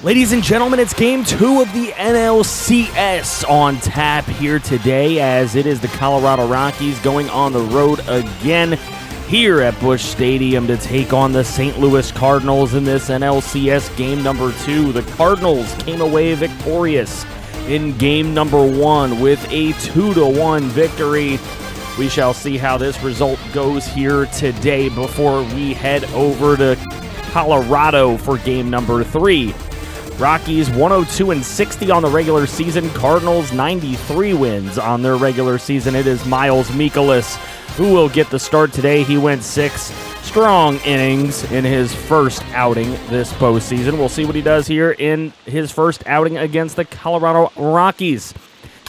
Ladies and gentlemen, it's Game 2 of the NLCS on tap here today, as it is the Colorado Rockies going on the road again here at Busch Stadium to take on the St. Louis Cardinals in this NLCS Game number 2. The Cardinals came away victorious in Game number 1 with a 2-1 victory. We shall see how this result goes here today before we head over to Colorado for Game number 3. Rockies 102-60 on the regular season. Cardinals 93 wins on their regular season. It is Miles Mikolas who will get the start today. He went 6 strong innings in his first outing this postseason. We'll see what he does here in his first outing against the Colorado Rockies.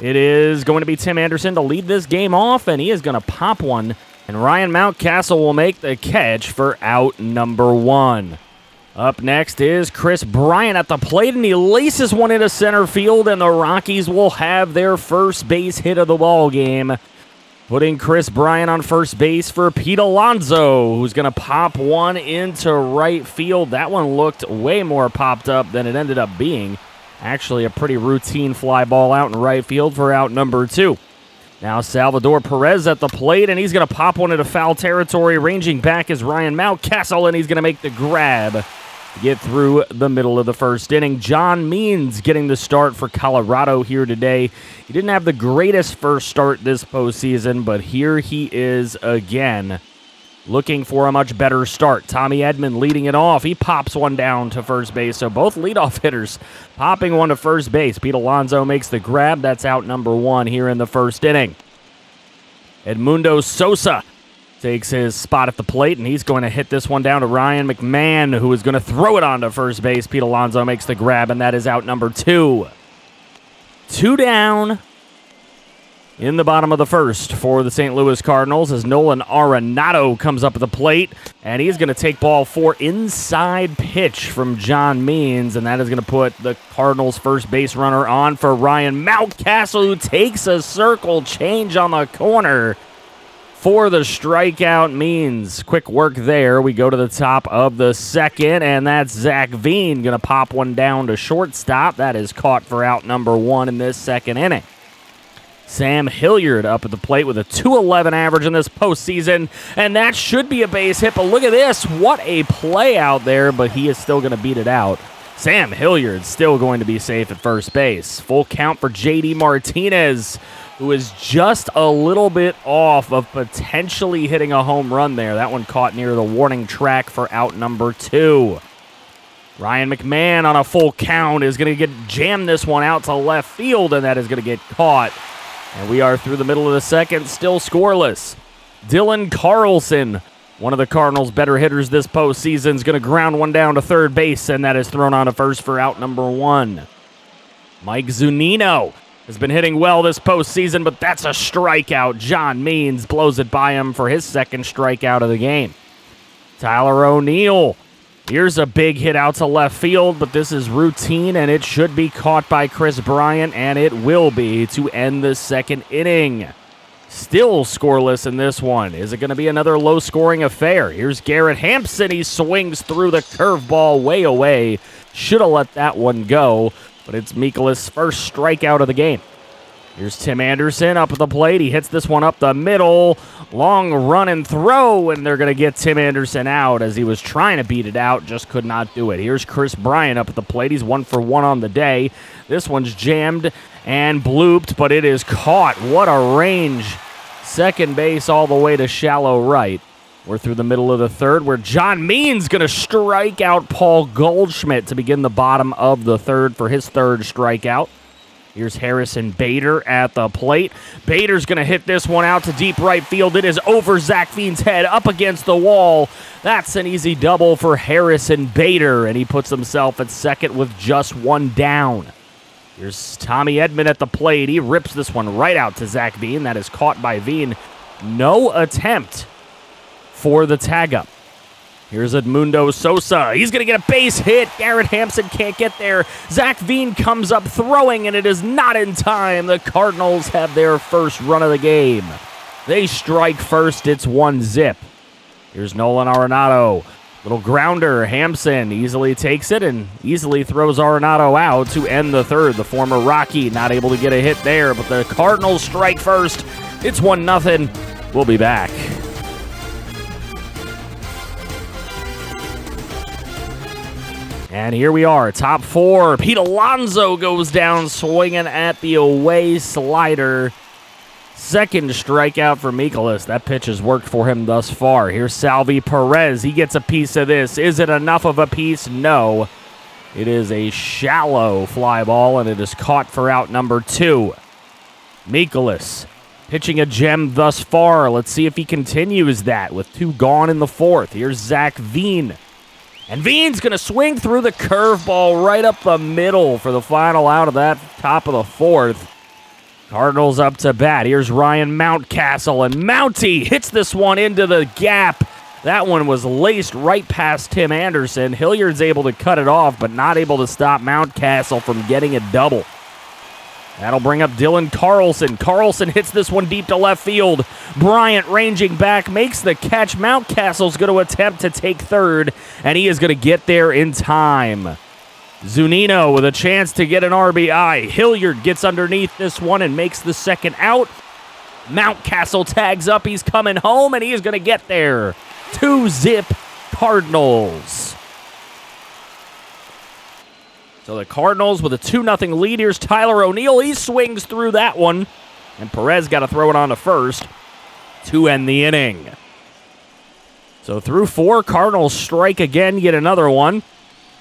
It is going to be Tim Anderson to lead this game off, and he is going to pop one, and Ryan Mountcastle will make the catch for out number 1. Up next is Chris Bryant at the plate, and he laces one into center field, and the Rockies will have their first base hit of the ball game, putting Chris Bryant on first base for Pete Alonso, who's going to pop one into right field. That one looked way more popped up than it ended up being. Actually, a pretty routine fly ball out in right field for out number 2. Now Salvador Perez at the plate, and he's going to pop one into foul territory. Ranging back is Ryan Mountcastle, and he's going to make the grab. Get through the middle of the first inning. John Means getting the start for Colorado here today. He didn't have the greatest first start this postseason, but here he is again, looking for a much better start. Tommy Edman leading it off. He pops one down to first base, so both leadoff hitters popping one to first base. Pete Alonso makes the grab. That's out number 1 here in the first inning. Edmundo Sosa takes his spot at the plate, and he's going to hit this one down to Ryan McMahon, who is going to throw it on to first base. Pete Alonso makes the grab, and that is out number 2. 2 down in the bottom of the first for the St. Louis Cardinals as Nolan Arenado comes up at the plate, and he's going to take ball 4, inside pitch from John Means, and that is going to put the Cardinals' first base runner on for Ryan Mountcastle, who takes a circle change on the corner for the strikeout. Means quick work there. We go to the top of the second, and that's Zach Veen going to pop one down to shortstop. That is caught for out number 1 in this second inning. Sam Hilliard up at the plate with a .211 average in this postseason, and that should be a base hit, but look at this. What a play out there, but he is still going to beat it out. Sam Hilliard still going to be safe at first base. Full count for J.D. Martinez, who is just a little bit off of potentially hitting a home run there. That one caught near the warning track for out number 2. Ryan McMahon on a full count is going to jam this one out to left field, and that is going to get caught. And we are through the middle of the second, still scoreless. Dylan Carlson, one of the Cardinals' better hitters this postseason, is going to ground one down to third base, and that is thrown on to first for out number 1. Mike Zunino has been hitting well this postseason, but that's a strikeout. John Means blows it by him for his second strikeout of the game. Tyler O'Neill, here's a big hit out to left field, but this is routine, and it should be caught by Chris Bryant, and it will be to end the second inning. Still scoreless in this one. Is it going to be another low-scoring affair? Here's Garrett Hampson. He swings through the curveball way away. Should have let that one go, but it's Mikolas' first strikeout of the game. Here's Tim Anderson up at the plate. He hits this one up the middle. Long run and throw, and they're going to get Tim Anderson out as he was trying to beat it out, just could not do it. Here's Chris Bryant up at the plate. He's 1 for 1 on the day. This one's jammed and blooped, but it is caught. What a range. Second base all the way to shallow right. We're through the middle of the third, where John Means going to strike out Paul Goldschmidt to begin the bottom of the third for his third strikeout. Here's Harrison Bader at the plate. Bader's going to hit this one out to deep right field. It is over Zach Veen's head, up against the wall. That's an easy double for Harrison Bader, and he puts himself at second with just 1 down. Here's Tommy Edman at the plate. He rips this one right out to Zach Veen. That is caught by Veen. No attempt for the tag-up. Here's Edmundo Sosa. He's going to get a base hit. Garrett Hampson can't get there. Zach Veen comes up throwing, and it is not in time. The Cardinals have their first run of the game. They strike first. It's 1-0. Here's Nolan Arenado. Little grounder. Hampson easily takes it and easily throws Arenado out to end the third. The former Rocky not able to get a hit there, but the Cardinals strike first. It's 1-0. We'll be back. And here we are, top four. Pete Alonso goes down swinging at the away slider. Second strikeout for Mikolas. That pitch has worked for him thus far. Here's Salvi Perez. He gets a piece of this. Is it enough of a piece? No. It is a shallow fly ball, and it is caught for out number 2. Mikolas pitching a gem thus far. Let's see if he continues that with 2 gone in the fourth. Here's Zach Veen. And Veen's going to swing through the curveball right up the middle for the final out of that top of the fourth. Cardinals up to bat. Here's Ryan Mountcastle, and Mountie hits this one into the gap. That one was laced right past Tim Anderson. Hilliard's able to cut it off, but not able to stop Mountcastle from getting a double. That'll bring up Dylan Carlson. Carlson hits this one deep to left field. Bryant ranging back, makes the catch. Mountcastle's going to attempt to take third, and he is going to get there in time. Zunino with a chance to get an RBI. Hilliard gets underneath this one and makes the second out. Mountcastle tags up. He's coming home, and he is going to get there. 2-zip Cardinals. So the Cardinals with a 2-0 lead. Here's Tyler O'Neill. He swings through that one. And Perez got to throw it on to first to end the inning. So through 4, Cardinals strike again, get another one.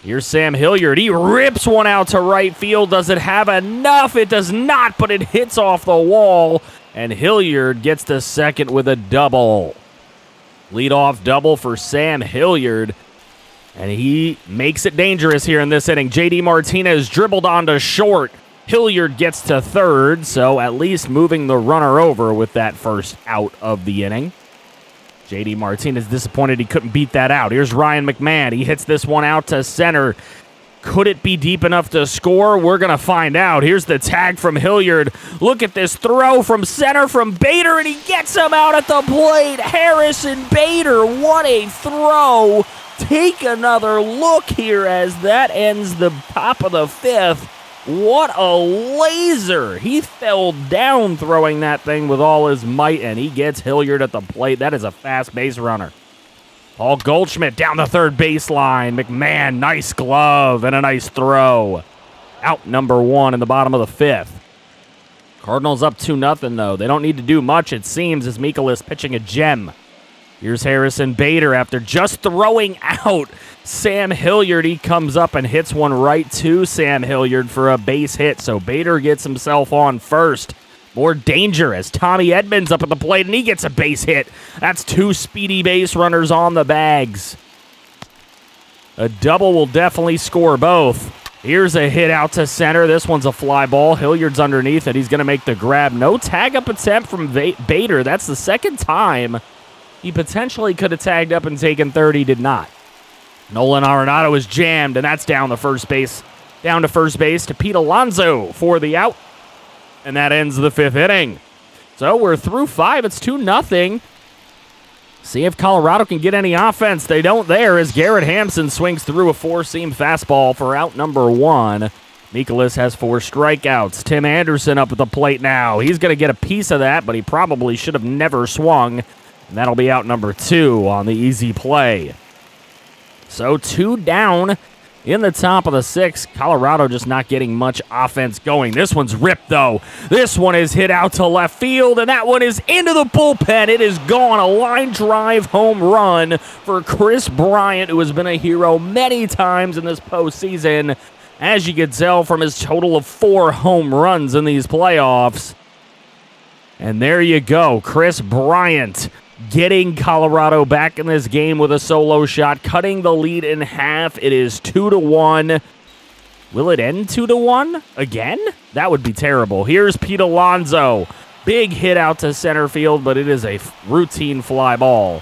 Here's Sam Hilliard. He rips one out to right field. Does it have enough? It does not, but it hits off the wall. And Hilliard gets to second with a double. Leadoff double for Sam Hilliard. And he makes it dangerous here in this inning. J.D. Martinez dribbled onto short. Hilliard gets to third, so at least moving the runner over with that first out of the inning. J.D. Martinez disappointed he couldn't beat that out. Here's Ryan McMahon. He hits this one out to center. Could it be deep enough to score? We're going to find out. Here's the tag from Hilliard. Look at this throw from center from BITER, and he gets him out at the plate. Harrison BITER, what a throw. Take another look here as that ends the top of the fifth. What a laser. He fell down throwing that thing with all his might, and he gets Hilliard at the plate. That is a fast base runner. Paul Goldschmidt down the third baseline. McMahon, nice glove and a nice throw. Out number 1 in the bottom of the fifth. Cardinals up 2-0, though. They don't need to do much, it seems, as Mikolas pitching a gem. Here's Harrison BITER after just throwing out Sam Hilliard. He comes up and hits one right to Sam Hilliard for a base hit. So BITER gets himself on first. More danger as Tommy Edmonds up at the plate, and he gets a base hit. That's 2 speedy base runners on the bags. A double will definitely score both. Here's a hit out to center. This one's a fly ball. Hilliard's underneath it. He's going to make the grab. No tag-up attempt from BITER. That's the second time he potentially could have tagged up and taken third. He did not. Nolan Arenado is jammed, and that's down to first base to Pete Alonso for the out. And that ends the fifth inning. So we're through 5. It's 2-0. See if Colorado can get any offense. They don't there as Garrett Hampson swings through a 4-seam fastball for out number 1. Mikolas has 4 strikeouts. Tim Anderson up at the plate now. He's going to get a piece of that, but he probably should have never swung. And that'll be out number 2 on the easy play. So 2 down in the top of the 6th. Colorado just not getting much offense going. This one's ripped, though. This one is hit out to left field, and that one is into the bullpen. It is gone. A line drive home run for Chris Bryant, who has been a hero many times in this postseason, as you can tell from his total of 4 home runs in these playoffs. And there you go. Chris Bryant getting Colorado back in this game with a solo shot, cutting the lead in half. It is 2-1. Will it end 2-1 again? That would be terrible. Here's Pete Alonso. Big hit out to center field, but it is a routine fly ball.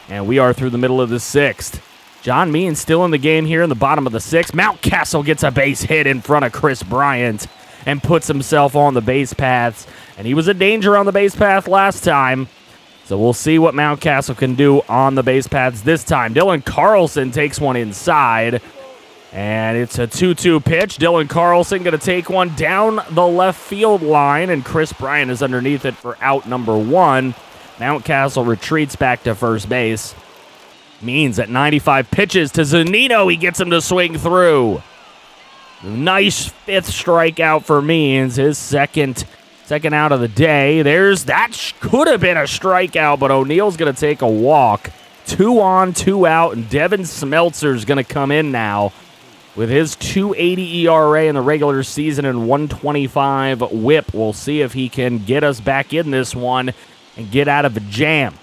And we are through the middle of the 6th. John Means still in the game here in the bottom of the 6th. Mountcastle gets a base hit in front of Chris Bryant and puts himself on the base paths. And he was a danger on the base path last time. So we'll see what Mountcastle can do on the base paths this time. Dylan Carlson takes one inside, and it's a 2-2 pitch. Dylan Carlson going to take one down the left field line, and Chris Bryant is underneath it for out number 1. Mountcastle retreats back to first base. Means at 95 pitches to Zunino, he gets him to swing through. Nice 5th strikeout for Means, his second out of the day. That could have been a strikeout, but O'Neill's going to take a walk. 2 on, 2 out, and Devin Smeltzer's going to come in now with his 2.80 ERA in the regular season and 125 whip. We'll see if he can get us back in this one and get out of a jam.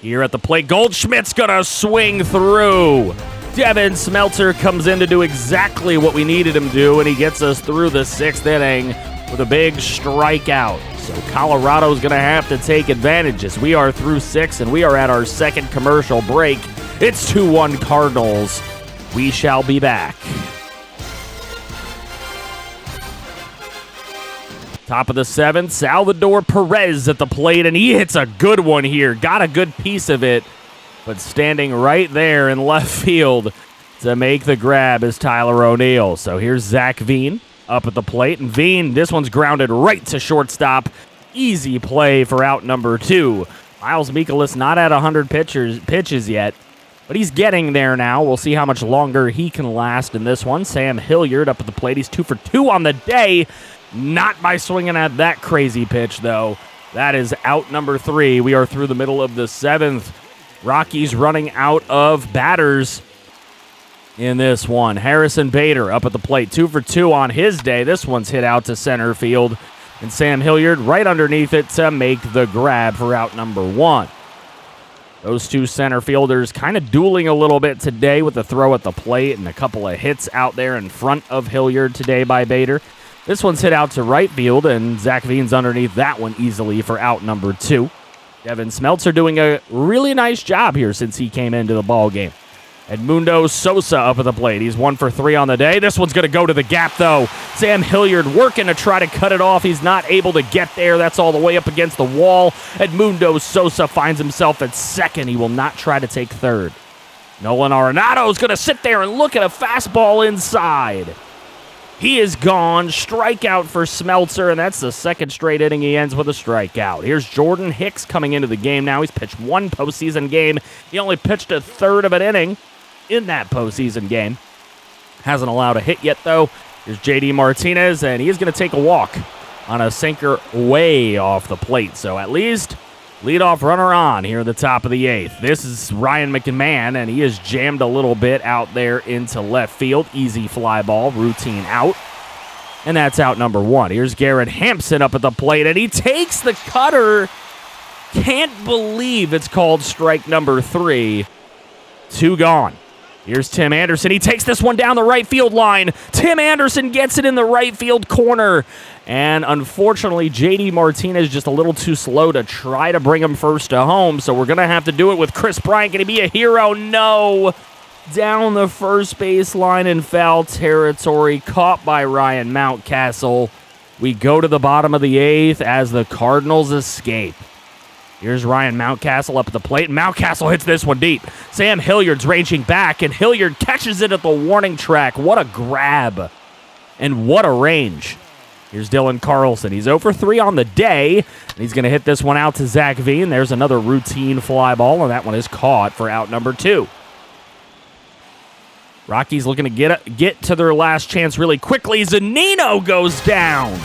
Here at the plate, Goldschmidt's going to swing through. Devin Smeltzer comes in to do exactly what we needed him to do, and he gets us through the 6th inning with a big strikeout. So Colorado's going to have to take advantage as we are through 6, and we are at our second commercial break. It's 2-1 Cardinals. We shall be back. Top of the 7th, Salvador Perez at the plate, and he hits a good one here. Got a good piece of it, but standing right there in left field to make the grab is Tyler O'Neill. So here's Zach Veen up at the plate, and Veen, this one's grounded right to shortstop. Easy play for out number 2. Miles Mikolas not at 100 pitches yet, but he's getting there now. We'll see how much longer he can last in this one. Sam Hilliard up at the plate. He's 2 for 2 on the day. Not by swinging at that crazy pitch, though. That is out number 3. We are through the middle of the 7th. Rockies running out of batters in this one. Harrison Bader up at the plate. 2 for 2 on his day. This one's hit out to center field. And Sam Hilliard right underneath it to make the grab for out number 1. Those 2 center fielders kind of dueling a little bit today with the throw at the plate and a couple of hits out there in front of Hilliard today by Bader. This one's hit out to right field, and Zach Veen's underneath that one easily for out number 2. Devin Smeltzer doing a really nice job here since he came into the ball game. Edmundo Sosa up at the plate. He's 1 for 3 on the day. This one's going to go to the gap, though. Sam Hilliard working to try to cut it off. He's not able to get there. That's all the way up against the wall. Edmundo Sosa finds himself at second. He will not try to take third. Nolan Arenado's going to sit there and look at a fastball inside. He is gone. Strikeout for Smeltzer, and that's the 2nd straight inning he ends with a strikeout. Here's Jordan Hicks coming into the game now. He's pitched 1 postseason game. He only pitched a third of an inning in that postseason game. Hasn't allowed a hit yet, though. Here's J.D. Martinez, and he is going to take a walk on a sinker way off the plate. So at least leadoff runner on here at the top of the 8th. This is Ryan McMahon, and he is jammed a little bit out there into left field. Easy fly ball, routine out. And that's out number 1. Here's Garrett Hampson up at the plate, and he takes the cutter. Can't believe it's called strike number 3. 2 gone. Here's Tim Anderson. He takes this one down the right field line. Tim Anderson gets it in the right field corner. And unfortunately, J.D. Martinez just a little too slow to try to bring him first to home. So we're going to have to do it with Chris Bryant. Going to be a hero? No. Down the first base line in foul territory. Caught by Ryan Mountcastle. We go to the bottom of the 8th as the Cardinals escape. Here's Ryan Mountcastle up at the plate, and Mountcastle hits this one deep. Sam Hilliard's ranging back, and Hilliard catches it at the warning track. What a grab, and what a range. Here's Dylan Carlson. He's 0 for 3 on the day, and he's going to hit this one out to Zach Veen. There's another routine fly ball, and that one is caught for out number 2. Rockies looking to get to their last chance really quickly. Zunino goes down.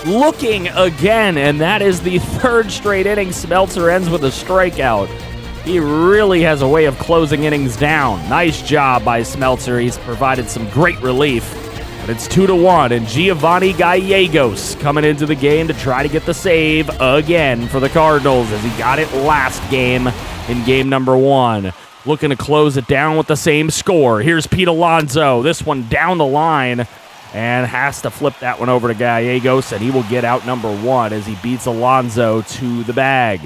Looking again, and that is the 3rd straight inning. Smeltzer ends with a strikeout. He really has a way of closing innings down. Nice job by Smeltzer. He's provided some great relief. But it's 2-1, and Giovanni Gallegos coming into the game to try to get the save again for the Cardinals, as he got it last game in game number 1. Looking to close it down with the same score. Here's Pete Alonso. This one down the line, and has to flip that one over to Gallegos, and he will get out number 1 as he beats Alonso to the bag.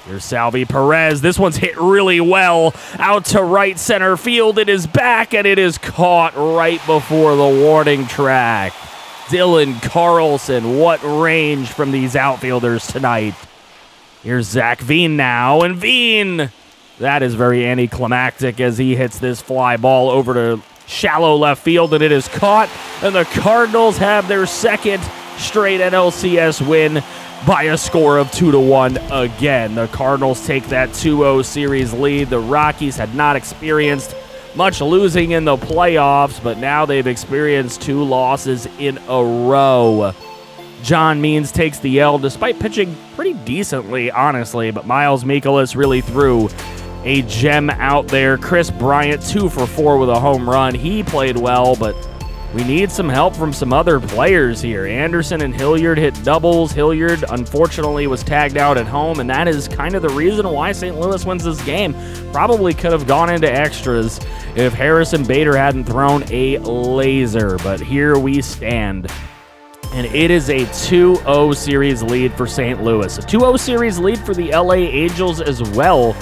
Here's Salvi Perez. This one's hit really well out to right center field. It is back, and it is caught right before the warning track. Dylan Carlson, what range from these outfielders tonight. Here's Zach Veen now, and Veen! That is very anticlimactic as he hits this fly ball over to shallow left field, and it is caught, and the Cardinals have their second straight NLCS win by a score of 2-1 again. The Cardinals take that 2-0 series lead. The Rockies had not experienced much losing in the playoffs, but now they've experienced 2 losses in a row. John Means takes the L despite pitching pretty decently, honestly, but Miles Mikolas really threw a gem out there. Chris Bryant, 2 for 4 with a home run. He played well, but we need some help from some other players here. Anderson and Hilliard hit doubles. Hilliard, unfortunately, was tagged out at home, and that is kind of the reason why St. Louis wins this game. Probably could have gone into extras if Harris and BITER hadn't thrown a laser, but here we stand. And it is a 2-0 series lead for St. Louis. A 2-0 series lead for the LA Angels as well.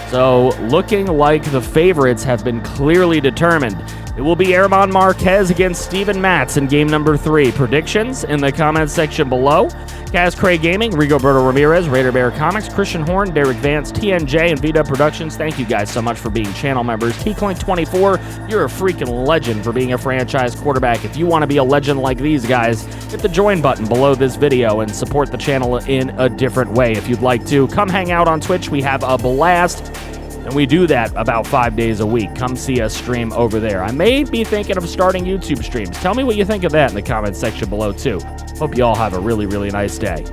So looking like the favorites have been clearly determined. It will be Herman Marquez against Steven Matz in game number 3. Predictions in the comments section below. Kaz Cray Gaming, Rigoberto Ramirez, Raider Bear Comics, Christian Horn, Derek Vance, TNJ, and VW Productions. Thank you guys so much for being channel members. T-Coin24, you're a freaking legend for being a franchise quarterback. If you want to be a legend like these guys, hit the join button below this video and support the channel in a different way. If you'd like to, come hang out on Twitch. We have a blast. And we do that about 5 days a week. Come see us stream over there. I may be thinking of starting YouTube streams. Tell me what you think of that in the comments section below, too. Hope you all have a really, really nice day.